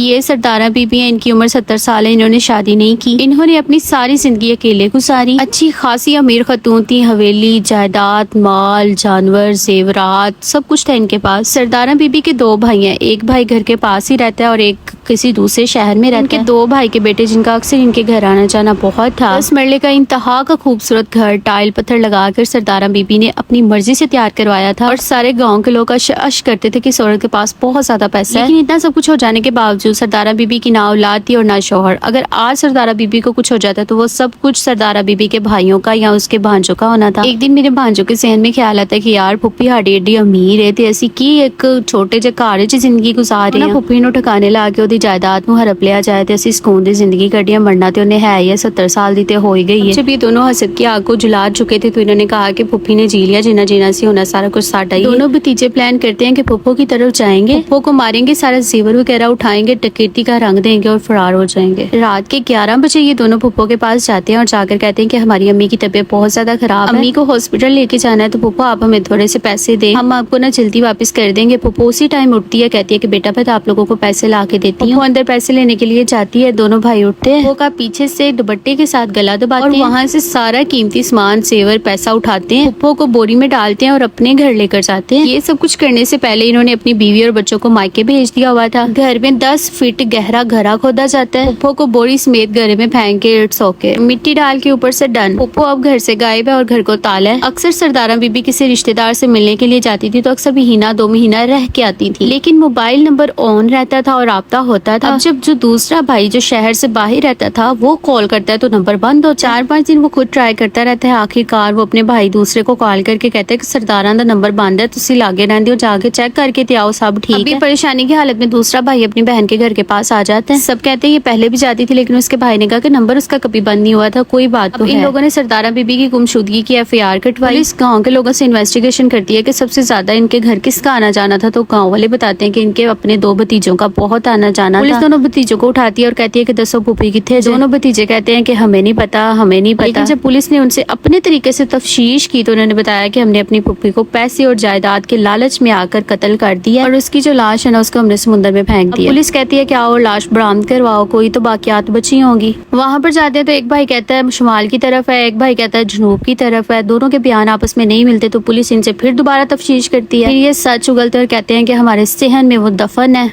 ये सरदारा बीबी है, इनकी उम्र 70 साल है, इन्होंने शादी नहीं की। इन्होंने अपनी सारी जिंदगी अकेले गुजारी। अच्छी खासी अमीर खतून थी, हवेली, जायदाद, माल, जानवर, जेवरात सब कुछ था इनके पास। सरदारा बीबी के 2 भाई हैं, एक भाई घर के पास ही रहता है और एक किसी दूसरे शहर में रहता है। इनके 2 भाई के बेटे जिनका अक्सर इनके घर आना जाना बहुत था। 10 मरले का इंतहा का खूबसूरत घर टाइल पत्थर लगाकर सरदारा बीबी ने अपनी मर्जी से तैयार करवाया था और सारे गाँव के लोग अश करते थे कि इस औरत के पास बहुत ज्यादा पैसा है। लेकिन इतना सब कुछ हो जाने के बावजूद सरदारा बीबी की ना औलाद थी और ना शौहर। अगर आज सरदारा बीबी को कुछ हो जाता तो वो सब कुछ सरदारा बीबी के भाइयों का या उसके भांजों का होना था। एक दिन मेरे भांजों के जहन में ख्याल आता है कि यार फुप्पी साडी एडी अमीर है ते असी की एक छोटे जे घर च जिंदगी गुजार रहे हैं। फुप्पी नूं ठिकाने ला के ओदी जायदाद नूं हड़प लिया जाए ते असी सुकून दी जिंदगी कटिया। मरना तो उन्हें है ही 70 साल दी ते हो ही गई है। जब ये दोनों हसद की आग को जला चुके थे तो इन्होंने कहा कि फुप्पी ने जी लिया, जिना जीना सी होना सारा कुछ साडा ही। दोनों भतीजे प्लान करते हैं कि फुप्पो की तरफ जाएंगे, फुप्पो को मारेंगे, सारा जेवर वगैरह उठाएंगे, डकैती का रंग देंगे और फरार हो जाएंगे। रात के 11 बजे ये दोनों फुप्पो के पास जाते हैं और जाकर कहते हैं कि हमारी अम्मी की तबीयत बहुत ज्यादा खराब है, अम्मी को हॉस्पिटल लेके जाना है, तो फुप्पो आप हमें थोड़े से पैसे दें, हम आपको ना जल्दी वापस कर देंगे। फुप्पो उसी टाइम उठती है, कहती है कि बेटा मैं आप लोगों को पैसे ला के देती हूँ। अंदर पैसे लेने के लिए जाती है, दोनों भाई उठते हैं, का पीछे से दुपट्टे के साथ गला दबाते हैं और वहाँ से सारा कीमती सामान सेवर पैसा उठाते हैं, फुप्पो को बोरी में डालते हैं और अपने घर लेकर जाते हैं। ये सब कुछ करने से पहले इन्होंने अपनी बीवी और बच्चों को मायके भेज दिया हुआ था। घर में 10 फीट गहरा घड़ा खोदा जाता है। फुप्पो को बोरी समेत घरे में फेंक के सोके मिट्टी डाल के ऊपर से डन। फुप्पो अब घर से गायब है और घर को ताला है। अक्सर सरदारा बीबी किसी रिश्तेदार से मिलने के लिए जाती थी तो अक्सर महीना 2 महीना रह के आती थी, लेकिन मोबाइल नंबर ऑन रहता था और राब्ता होता था। अब जब जो दूसरा भाई जो शहर से बाहर रहता था वो कॉल करता है तो नंबर बंद हो। 4-5 दिन वो खुद ट्राई करता रहता है। आखिरकार वो अपने भाई दूसरे को कॉल करके कहते हैं कि सरदारा दा नंबर बंद है, तुसी लागे रहंदे हो, जाके चेक करके ते आओ सब ठीक है। परेशानी की हालत में दूसरा भाई अपनी बहन के घर के पास आ जाता है। सब कहते हैं ये पहले भी जाती थी लेकिन उसके भाई ने कहा कि नंबर उसका कभी बंद नहीं हुआ था, कोई बात तो इन लोगों ने सरदारा बीबी की गुमशुदगी की FIR कटवाई। इस गाँव के लोगों से इन्वेस्टिगेशन करती है कि सबसे ज्यादा इनके घर किसका आना जाना था, तो गाँव वाले बताते हैं कि इनके अपने 2 भतीजों का बहुत आना जाना था। पुलिस दोनों भतीजों को उठाती है और कहती है कि दसो फूफी किथे। दोनों भतीजे कहते हैं कि हमें नहीं पता, हमें नहीं पता। लेकिन जब पुलिस ने उनसे अपने तरीके से तफ्तीश की तो उन्होंने बताया कि हमने अपनी फूफी को पैसे और जायदाद के लालच में आकर कत्ल कर दिया और उसकी जो लाश है ना उसको हमने समुद्र में फेंक दिया। पुलिस कहती है कि आओ लाश बरामद करवाओ, कोई तो बाकियात बची होंगी। वहाँ पर जाते हैं तो एक भाई कहता है शुमाल की तरफ है, एक भाई कहता है जनूब की तरफ है। दोनों के बयान आपस में नहीं मिलते तो पुलिस इनसे फिर दोबारा तफ्तीश करती है। फिर ये सच उगलते और कहते हैं कि हमारे सेहन में वो दफन है।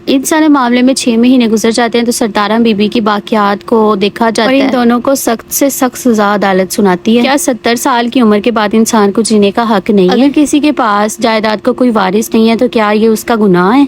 इन सारे मामले में 6 महीने गुजर जाते हैं तो सरदारा बीबी की बाकियात को देखा जाता है और इन दोनों को सख्त से सख्त सजा अदालत सुनाती है। क्या 70 साल की उम्र के बाद इंसान को जीने का हक नहीं है? अगर किसी के पास जायदाद का कोई वारिस नहीं है तो क्या ये उसका गुनाह है?